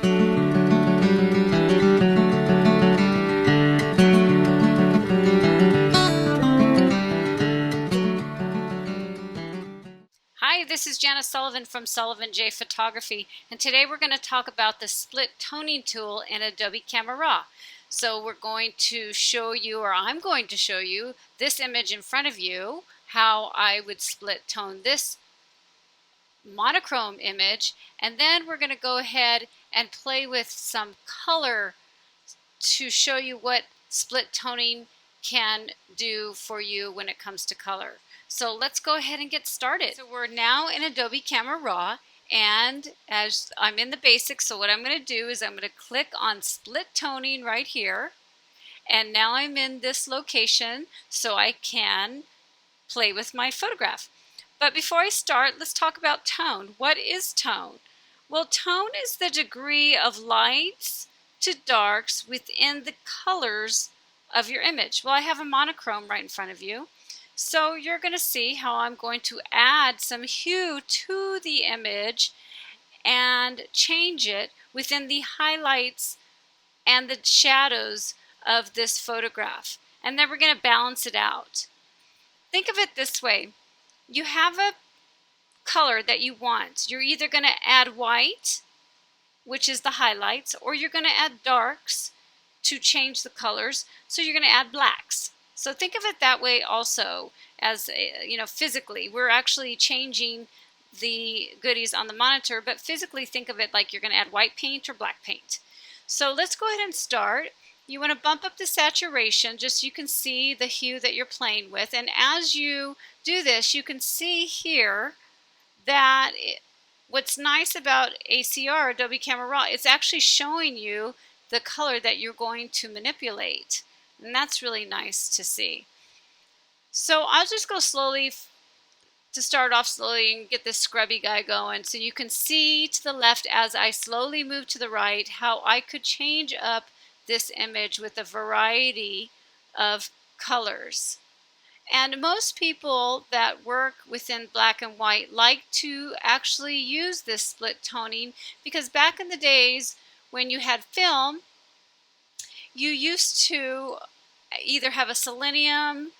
Hi, this is Janice Sullivan from Sullivan J Photography, and today we're going to talk about the split toning tool in Adobe Camera Raw. So we're going to show you, or I'm going to show you, this image in front of you, how I would split tone this monochrome image, and then we're going to go ahead and play with some color to show you what split toning can do for you when it comes to color. So let's go ahead and get started. So we're now in Adobe Camera Raw, and as I'm in the basics, so what I'm going to do is I'm going to click on split toning right here, and now I'm in this location so I can play with my photograph. But before I start, let's talk about tone. What is tone? Well, tone is the degree of lights to darks within the colors of your image. Well, I have a monochrome right in front of you. So you're going to see how I'm going to add some hue to the image and change it within the highlights and the shadows of this photograph. And then we're going to balance it out. Think of it this way. You have a color that you want. You're either going to add white, which is the highlights, or you're going to add darks to change the colors. So you're going to add blacks. So think of it that way also, as physically. We're actually changing the goodies on the monitor, but physically think of it like you're going to add white paint or black paint. So let's go ahead and start. You want to bump up the saturation just so you can see the hue that you're playing with. And as you do this, you can see here that what's nice about ACR, Adobe Camera Raw, it's actually showing you the color that you're going to manipulate. And that's really nice to see. So I'll just go slowly to start off slowly and get this scrubby guy going. So you can see to the left as I slowly move to the right how I could change up this image with a variety of colors. And most people that work within black and white like to actually use this split toning because back in the days when you had film, you used to either have a selenium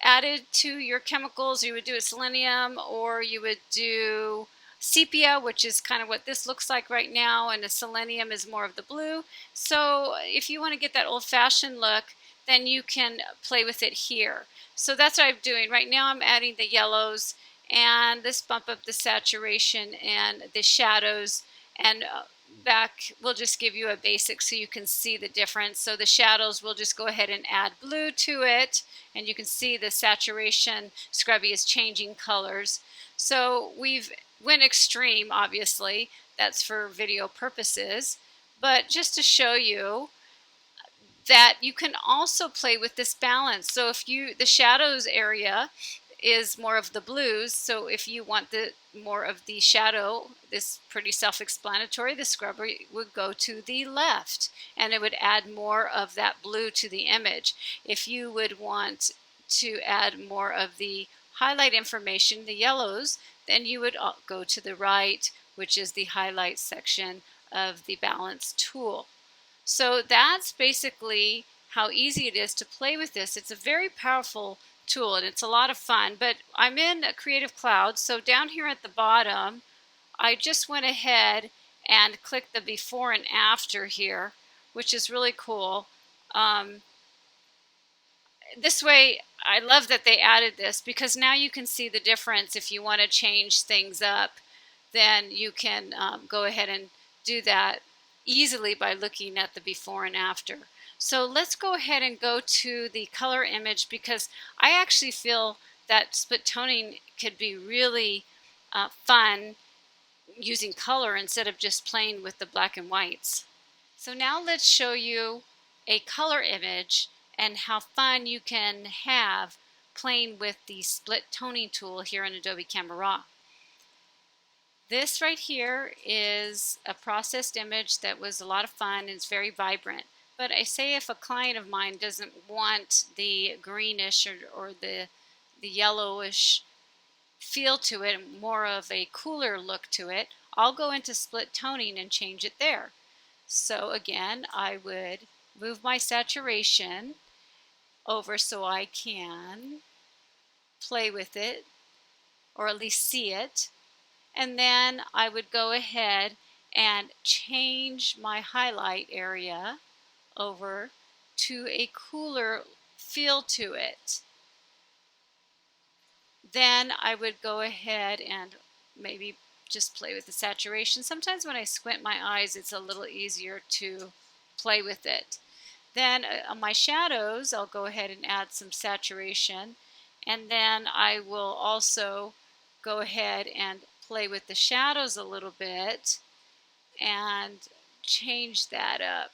added to your chemicals. You would do a selenium, or you would do sepia, which is kind of what this looks like right now, and the selenium is more of the blue. So if you want to get that old-fashioned look, then you can play with it here. So that's what I'm doing. Right now I'm adding the yellows, and this bump up the saturation and the shadows, and back we'll just give you a basic so you can see the difference. So the shadows, we'll just go ahead and add blue to it, and you can see the saturation scrubby is changing colors. So we've went extreme, obviously that's for video purposes, but just to show you that you can also play with this balance. So if the shadows area is more of the blues, so if you want the more of the shadow, this pretty self-explanatory, the scrubber would go to the left and it would add more of that blue to the image. If you would want to add more of the highlight information, the yellows, then you would go to the right, which is the highlight section of the balance tool. So that's basically how easy it is to play with this. It's a very powerful tool and it's a lot of fun, but I'm in a Creative Cloud, so down here at the bottom I just went ahead and clicked the before and after here, which is really cool. This way I love that they added this because now you can see the difference. If you want to change things up, then you can go ahead and do that easily by looking at the before and after. So let's go ahead and go to the color image because I actually feel that split toning could be really fun using color instead of just playing with the black and whites. So now let's show you a color image and how fun you can have playing with the split toning tool here in Adobe Camera Raw. This right here is a processed image that was a lot of fun. It's very vibrant. But I say if a client of mine doesn't want the greenish or the yellowish feel to it, more of a cooler look to it, I'll go into split toning and change it there. So again, I would move my saturation over so I can play with it, or at least see it. And then I would go ahead and change my highlight area over to a cooler feel to it. Then I would go ahead and maybe just play with the saturation. Sometimes when I squint my eyes, it's a little easier to play with it. Then on my shadows, I'll go ahead and add some saturation. And then I will also go ahead and play with the shadows a little bit and change that up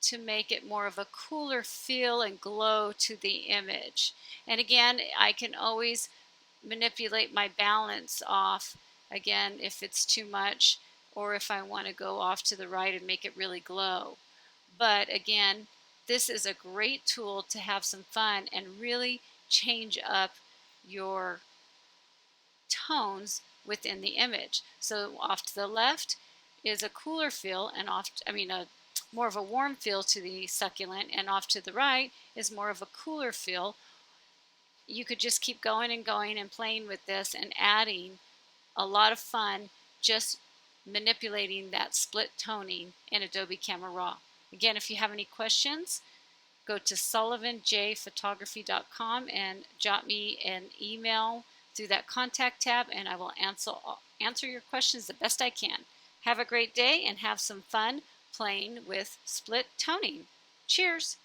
to make it more of a cooler feel and glow to the image. And again, I can always manipulate my balance off, again, if it's too much, or if I want to go off to the right and make it really glow. But again, this is a great tool to have some fun and really change up your tones within the image. So off to the left is a cooler feel, and more of a warm feel to the succulent, and off to the right is more of a cooler feel. You could just keep going and going and playing with this and adding a lot of fun just manipulating that split toning in Adobe Camera Raw. Again, if you have any questions, go to sullivanjphotography.com and jot me an email through that contact tab, and I will answer your questions the best I can. Have a great day and have some fun playing with split toning. Cheers!